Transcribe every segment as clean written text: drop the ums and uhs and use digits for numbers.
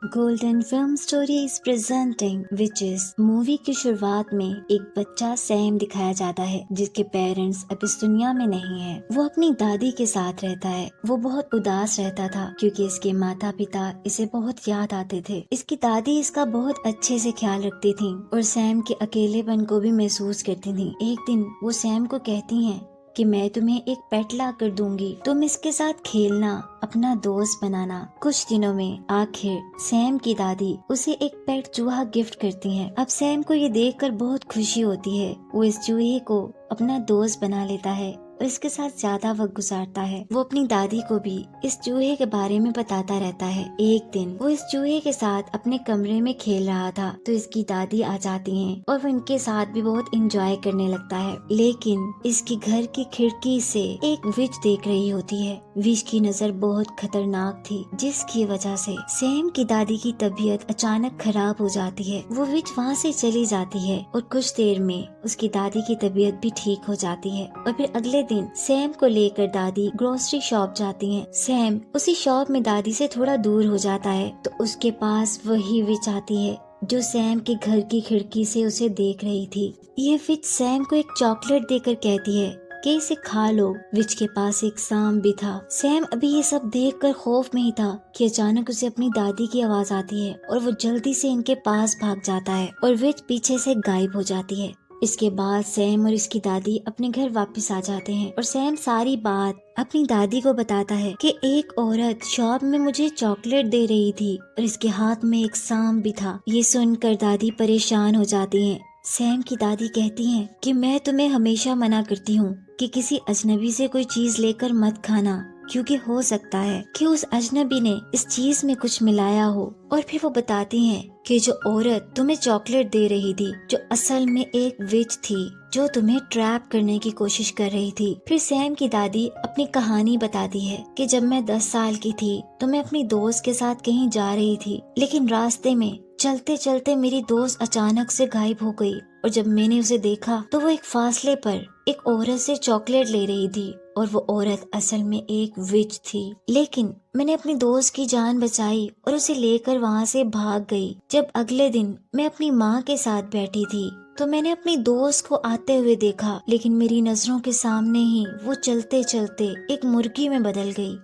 Golden film stories presenting witches. Movie की शुरुआत में एक बच्चा सैम दिखाया जाता है जिसके पेरेंट्स अब इस दुनिया में नहीं है। वो अपनी दादी के साथ रहता है। वो बहुत उदास रहता था क्योंकि इसके माता पिता इसे बहुत याद आते थे। इसकी दादी इसका बहुत अच्छे से ख्याल रखती थी और सैम के अकेलेपन को भी महसूस करती थी। एक दिन वो सैम को कहती हैं कि मैं तुम्हें एक पेट ला कर दूंगी, तुम इसके साथ खेलना, अपना दोस्त बनाना। कुछ दिनों में आखिर सैम की दादी उसे एक पेट चूहा गिफ्ट करती हैं। अब सैम को ये देखकर बहुत खुशी होती है। वो इस चूहे को अपना दोस्त बना लेता है और इसके साथ ज्यादा वक्त गुजारता है। वो अपनी दादी को भी इस चूहे के बारे में बताता रहता है। एक दिन वो इस चूहे के साथ अपने कमरे में खेल रहा था तो इसकी दादी आ जाती हैं और वो इनके साथ भी बहुत एंजॉय करने लगता है। लेकिन इसके घर की खिड़की से एक विच देख रही होती है। विच की नजर बहुत खतरनाक थी जिसकी वजह से सैम की दादी की तबीयत अचानक खराब हो जाती है। वो विच वहाँ से चली जाती है और कुछ देर में उसकी दादी की तबीयत भी ठीक हो जाती है। और फिर अगले दिन सैम को लेकर दादी ग्रोसरी शॉप जाती हैं। सैम उसी शॉप में दादी से थोड़ा दूर हो जाता है तो उसके पास वही विच आती है जो सैम के घर की खिड़की से उसे देख रही थी। ये विच सैम को एक चॉकलेट देकर कहती है कि इसे खा लो। विच के पास एक सांप भी था। सैम अभी ये सब देखकर खौफ में ही था कि अचानक उसे अपनी दादी की आवाज आती है और वो जल्दी से इनके पास भाग जाता है और विच पीछे से गायब हो जाती है। इसके बाद सैम और इसकी दादी अपने घर वापस आ जाते हैं और सैम सारी बात अपनी दादी को बताता है कि एक औरत शॉप में मुझे चॉकलेट दे रही थी और इसके हाथ में एक सांप भी था। ये सुनकर दादी परेशान हो जाती हैं। सैम की दादी कहती हैं कि मैं तुम्हें हमेशा मना करती हूँ कि किसी अजनबी से कोई चीज लेकर मत खाना क्योंकि हो सकता है कि उस अजनबी ने इस चीज में कुछ मिलाया हो। और फिर वो बताती हैं कि जो औरत तुम्हें चॉकलेट दे रही थी जो असल में एक विच थी जो तुम्हें ट्रैप करने की कोशिश कर रही थी। फिर सैम की दादी अपनी कहानी बताती है कि जब मैं 10 साल की थी तो मैं अपनी दोस्त के साथ कहीं जा रही थी, लेकिन रास्ते में चलते चलते मेरी दोस्त अचानक से गायब हो गई और जब मैंने उसे देखा तो वो एक फासले पर एक औरत से चॉकलेट ले रही थी और वो औरत असल में एक विच थी। लेकिन मैंने अपनी दोस्त की जान बचाई और उसे लेकर वहाँ से भाग गई। जब अगले दिन मैं अपनी माँ के साथ बैठी थी तो मैंने अपनी दोस्त को आते हुए देखा, लेकिन मेरी नजरों के सामने ही वो चलते चलते एक मुर्गी में बदल गई।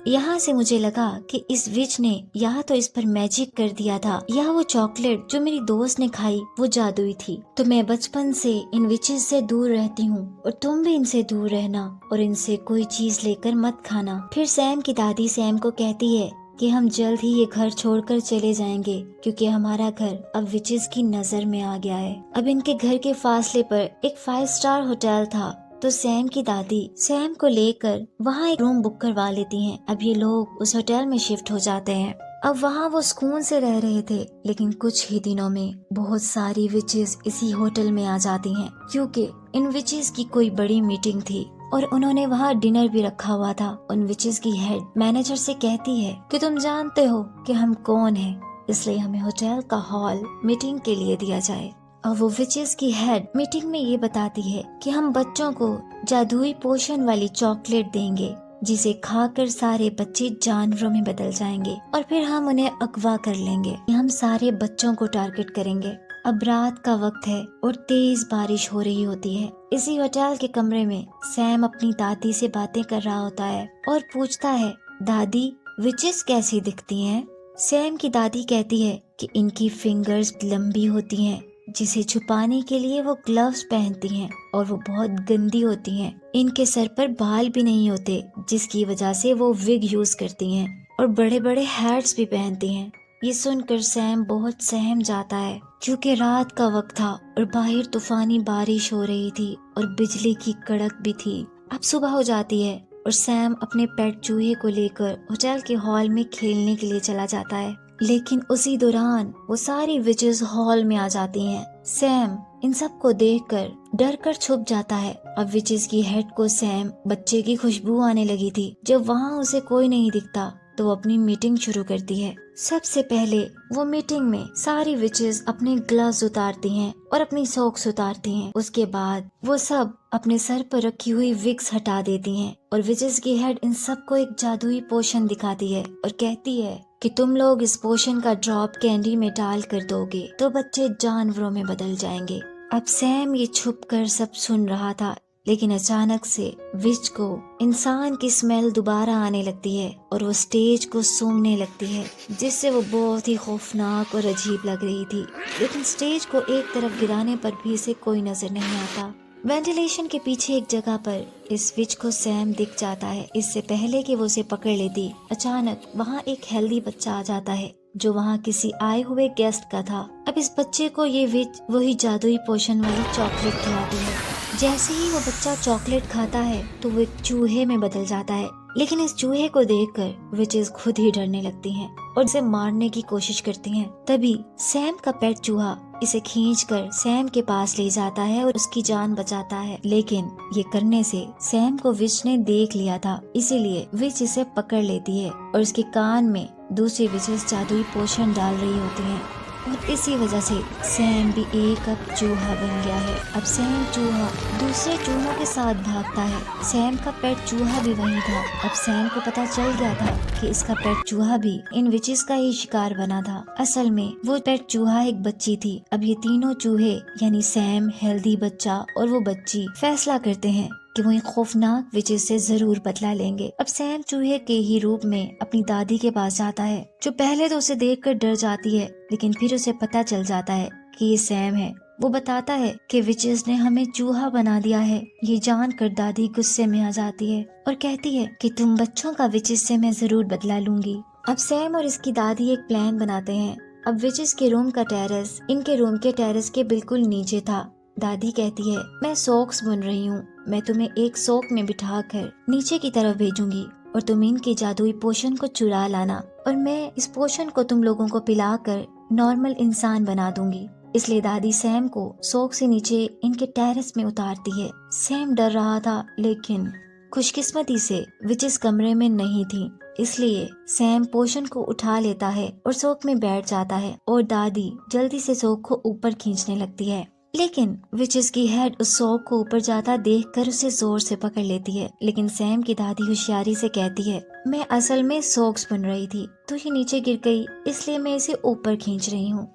यहाँ से मुझे लगा कि इस विच ने या तो इस पर मैजिक कर दिया था या वो चॉकलेट जो मेरी दोस्त ने खाई वो जादुई थी। तो मैं बचपन से इन विचेस से दूर रहती हूँ और तुम भी इनसे दूर रहना और इनसे कोई चीज लेकर मत खाना। फिर सैम की दादी सैम को कहती है कि हम जल्द ही ये घर छोड़कर चले जाएंगे क्योंकि हमारा घर अब विचेस की नजर में आ गया है। अब इनके घर के फासले पर एक 5 स्टार होटल था तो सैम की दादी सैम को लेकर वहाँ एक रूम बुक करवा लेती हैं। अब ये लोग उस होटल में शिफ्ट हो जाते हैं। अब वहाँ वो सुकून से रह रहे थे, लेकिन कुछ ही दिनों में बहुत सारी विचेस इसी होटल में आ जाती हैं क्योंकि इन विचेस की कोई बड़ी मीटिंग थी और उन्होंने वहाँ डिनर भी रखा हुआ था। उन विचेस की हेड मैनेजर से कहती है कि तुम जानते हो कि हम कौन हैं, इसलिए हमें होटल का हॉल मीटिंग के लिए दिया जाए। और वो विचेस की हेड मीटिंग में ये बताती है कि हम बच्चों को जादुई पोशन वाली चॉकलेट देंगे जिसे खाकर सारे बच्चे जानवरों में बदल जाएंगे और फिर हम उन्हें अगवा कर लेंगे। हम सारे बच्चों को टारगेट करेंगे। अब रात का वक्त है और तेज बारिश हो रही होती है। इसी होटल के कमरे में सैम अपनी दादी से बातें कर रहा होता है और पूछता है, दादी विचेस कैसी दिखती हैं? सैम की दादी कहती है कि इनकी फिंगर्स लंबी होती हैं जिसे छुपाने के लिए वो ग्लव्स पहनती हैं और वो बहुत गंदी होती हैं। इनके सर पर बाल भी नहीं होते जिसकी वजह से वो विग यूज करती हैं और बड़े बड़े हैट्स भी पहनती हैं। ये सुनकर सैम बहुत सहम जाता है क्योंकि रात का वक्त था और बाहर तूफानी बारिश हो रही थी और बिजली की कड़क भी थी। अब सुबह हो जाती है और सैम अपने पेट चूहे को लेकर होटल के हॉल में खेलने के लिए चला जाता है, लेकिन उसी दौरान वो सारी विचेस हॉल में आ जाती हैं। सैम इन सब को देखकर डर कर छुप जाता है। अब विचेस की हेड को सैम बच्चे की खुशबू आने लगी थी। जब वहाँ उसे कोई नहीं दिखता तो वो अपनी मीटिंग शुरू करती है। सबसे पहले वो मीटिंग में सारी विचेस अपने ग्लव्स उतारती हैं और अपनी सॉक्स उतारती हैं। उसके बाद वो सब अपने सर पर रखी हुई विग्स हटा देती हैं और विचेस की हेड इन सबको एक जादुई पोशन दिखाती है और कहती है कि तुम लोग इस पोशन का ड्रॉप कैंडी में डाल कर दोगे तो बच्चे जानवरों में बदल जाएंगे। अब सैम ये छुप कर सब सुन रहा था, लेकिन अचानक से विच को इंसान की स्मेल दोबारा आने लगती है और वो स्टेज को सूंघने लगती है, जिससे वो बहुत ही खौफनाक और अजीब लग रही थी। लेकिन स्टेज को एक तरफ गिराने पर भी इसे कोई नजर नहीं आता। वेंटिलेशन के पीछे एक जगह पर इस विच को सैम दिख जाता है। इससे पहले कि वो उसे पकड़ लेती, अचानक वहाँ एक हेल्दी बच्चा आ जाता है जो वहाँ किसी आए हुए गेस्ट का था। अब इस बच्चे को ये विच वही जादुई पोशन वाली चॉकलेट खिलाती है। जैसे ही वो बच्चा चॉकलेट खाता है तो वो एक चूहे में बदल जाता है, लेकिन इस चूहे को देखकर विचेस खुद ही डरने लगती हैं और इसे मारने की कोशिश करती हैं। तभी सैम का पेट चूहा इसे खींचकर सैम के पास ले जाता है और उसकी जान बचाता है। लेकिन ये करने से सैम को विच ने देख लिया था, इसीलिए विच इसे पकड़ लेती है और इसके कान में दूसरी विचेस जादुई पोशन डाल रही होती हैं और इसी वजह से सैम भी एक अब चूहा बन गया है। अब सैम चूहा दूसरे चूहों के साथ भागता है। सैम का पेट चूहा भी वही था। अब सैम को पता चल गया था कि इसका पेट चूहा भी इन विचेस का ही शिकार बना था। असल में वो पेट चूहा एक बच्ची थी। अब ये तीनों चूहे यानी सैम, हेल्दी बच्चा और वो बच्ची फैसला करते हैं कि वो एक खौफनाक विचेस से जरूर बदला लेंगे। अब सैम चूहे के ही रूप में अपनी दादी के पास जाता है, जो पहले तो उसे देखकर डर जाती है, लेकिन फिर उसे पता चल जाता है कि ये सैम है। वो बताता है कि विचेस ने हमें चूहा बना दिया है। ये जानकर दादी गुस्से में आ जाती है और कहती है कि तुम बच्चों का विचेस से मैं जरूर बदला लूंगी। अब सैम और इसकी दादी एक प्लान बनाते हैं। अब विचेस के रूम का टेरेस इनके रूम के टेरेस के बिल्कुल नीचे था। दादी कहती है, मैं सॉक्स बुन रही हूँ, मैं तुम्हें एक सॉक में बिठा कर नीचे की तरफ भेजूंगी और तुम इनके जादुई पोशन को चुरा लाना और मैं इस पोशन को तुम लोगों को पिलाकर नॉर्मल इंसान बना दूंगी। इसलिए दादी सैम को सॉक से नीचे इनके टेरेस में उतारती है। सैम डर रहा था, लेकिन खुशकिस्मती से विचेस कमरे में नहीं थी, इसलिए सैम पोशन को उठा लेता है और सॉक में बैठ जाता है और दादी जल्दी से सॉक को ऊपर खींचने लगती है। लेकिन विचेस की हेड उस सॉक को ऊपर जाता देखकर उसे जोर से पकड़ लेती है। लेकिन सैम की दादी होशियारी से कहती है, मैं असल में सॉक्स बन रही थी तो ये नीचे गिर गई, इसलिए मैं इसे ऊपर खींच रही हूँ।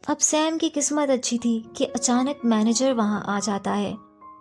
अब सैम की किस्मत अच्छी थी कि अचानक मैनेजर वहाँ आ जाता है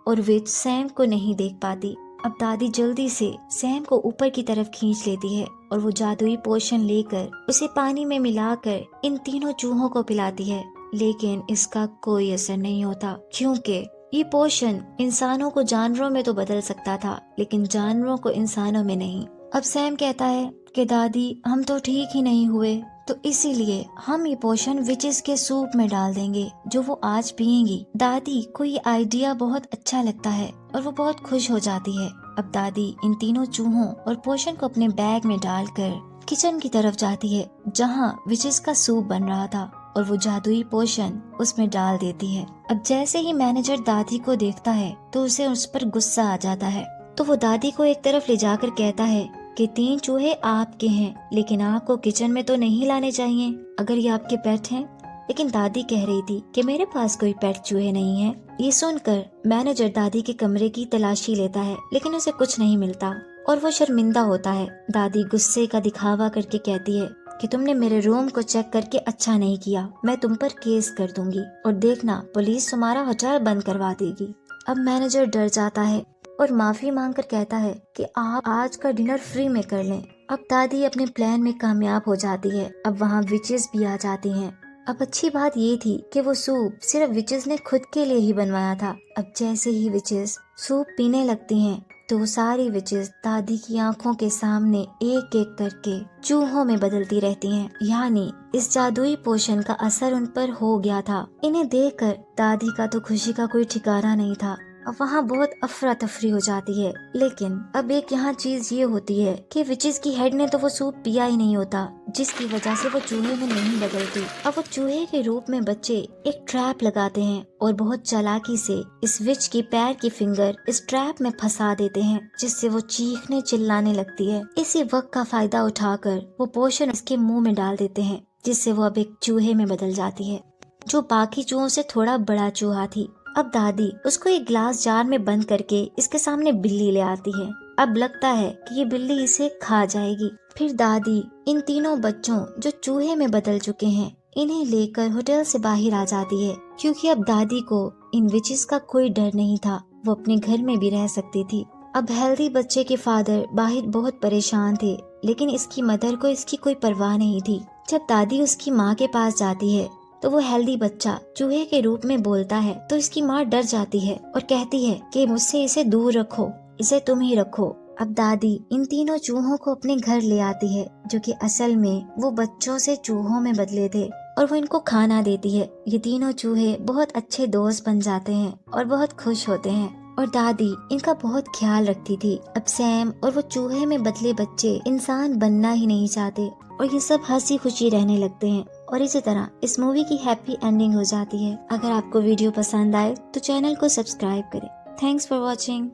और विच सैम को नहीं देख पाती। अब दादी जल्दी से सैम को ऊपर की तरफ खींच लेती है और वो जादुई पोशन लेकर उसे पानी में मिलाकर इन तीनों चूहों को पिलाती है। लेकिन इसका कोई असर नहीं होता, क्योंकि ये पोशन इंसानों को जानवरों में तो बदल सकता था, लेकिन जानवरों को इंसानों में नहीं। अब सैम कहता है कि दादी हम तो ठीक ही नहीं हुए, तो इसीलिए हम ये पोशन विचेस के सूप में डाल देंगे जो वो आज पियेंगी। दादी को ये आइडिया बहुत अच्छा लगता है और वो बहुत खुश हो जाती है। अब दादी इन तीनों चूहों और पोशन को अपने बैग में डालकर किचन की तरफ जाती है, जहाँ विचेस का सूप बन रहा था, और वो जादुई पोशन उसमें डाल देती है। अब जैसे ही मैनेजर दादी को देखता है तो उसे उस पर गुस्सा आ जाता है, तो वो दादी को एक तरफ ले जाकर कहता है कि 3 चूहे आपके हैं, लेकिन आपको किचन में तो नहीं लाने चाहिए अगर ये आपके पेट हैं। लेकिन दादी कह रही थी कि मेरे पास कोई पेट चूहे नहीं है। ये सुनकर मैनेजर दादी के कमरे की तलाशी लेता है, लेकिन उसे कुछ नहीं मिलता और वो शर्मिंदा होता है। दादी गुस्से का दिखावा करके कहती है कि तुमने मेरे रूम को चेक करके अच्छा नहीं किया, मैं तुम पर केस कर दूंगी और देखना पुलिस तुम्हारा होटल बंद करवा देगी। अब मैनेजर डर जाता है और माफी मांगकर कहता है कि आप आज का डिनर फ्री में कर लें। अब दादी अपने प्लान में कामयाब हो जाती है। अब वहाँ विचेस भी आ जाती हैं। अब अच्छी बात ये थी कि वो सूप सिर्फ विचेस ने खुद के लिए ही बनवाया था। अब जैसे ही विचेस सूप पीने लगती हैं तो वो सारी विचेस दादी की आंखों के सामने एक एक करके चूहों में बदलती रहती हैं। यानी इस जादुई पोशन का असर उन पर हो गया था। इन्हें देखकर दादी का तो खुशी का कोई ठिकाना नहीं था। अब वहाँ बहुत अफरा तफरी हो जाती है। लेकिन अब एक यहाँ चीज ये होती है कि विचेस की हेड ने तो वो सूप पिया ही नहीं होता, जिसकी वजह से वो चूहे में नहीं बदलती। अब वो चूहे के रूप में बच्चे एक ट्रैप लगाते हैं और बहुत चालाकी से इस विच की पैर की फिंगर इस ट्रैप में फंसा देते हैं, जिससे वो चीखने चिल्लाने लगती है। इसी वक्त का फायदा उठाकर वो पोशन उसके मुंह में डाल देते हैं, जिससे वो अब एक चूहे में बदल जाती है, जो बाकी चूहों से थोड़ा बड़ा चूहा थी। अब दादी उसको एक ग्लास जार में बंद करके इसके सामने बिल्ली ले आती है। अब लगता है कि ये बिल्ली इसे खा जाएगी। फिर दादी इन तीनों बच्चों जो चूहे में बदल चुके हैं इन्हें लेकर होटल से बाहर आ जाती है, क्योंकि अब दादी को इन विचेस का कोई डर नहीं था, वो अपने घर में भी रह सकती थी। अब हेल्दी बच्चे के फादर बाहर बहुत परेशान थे, लेकिन इसकी मदर को इसकी कोई परवाह नहीं थी। जब दादी उसकी माँ के पास जाती है तो वो हेल्दी बच्चा चूहे के रूप में बोलता है, तो इसकी माँ डर जाती है और कहती है कि मुझसे इसे दूर रखो, इसे तुम ही रखो। अब दादी इन तीनों चूहों को अपने घर ले आती है, जो कि असल में वो बच्चों से चूहों में बदले थे, और वो इनको खाना देती है। ये तीनों चूहे बहुत अच्छे दोस्त बन जाते हैं और बहुत खुश होते हैं, और दादी इनका बहुत ख्याल रखती थी। अब सैम और वो चूहे में बदले बच्चे इंसान बनना ही नहीं चाहते और ये सब हंसी खुशी रहने लगते हैं, और इसी तरह इस मूवी की हैप्पी एंडिंग हो जाती है। अगर आपको वीडियो पसंद आए तो चैनल को सब्सक्राइब करें। Thanks for watching.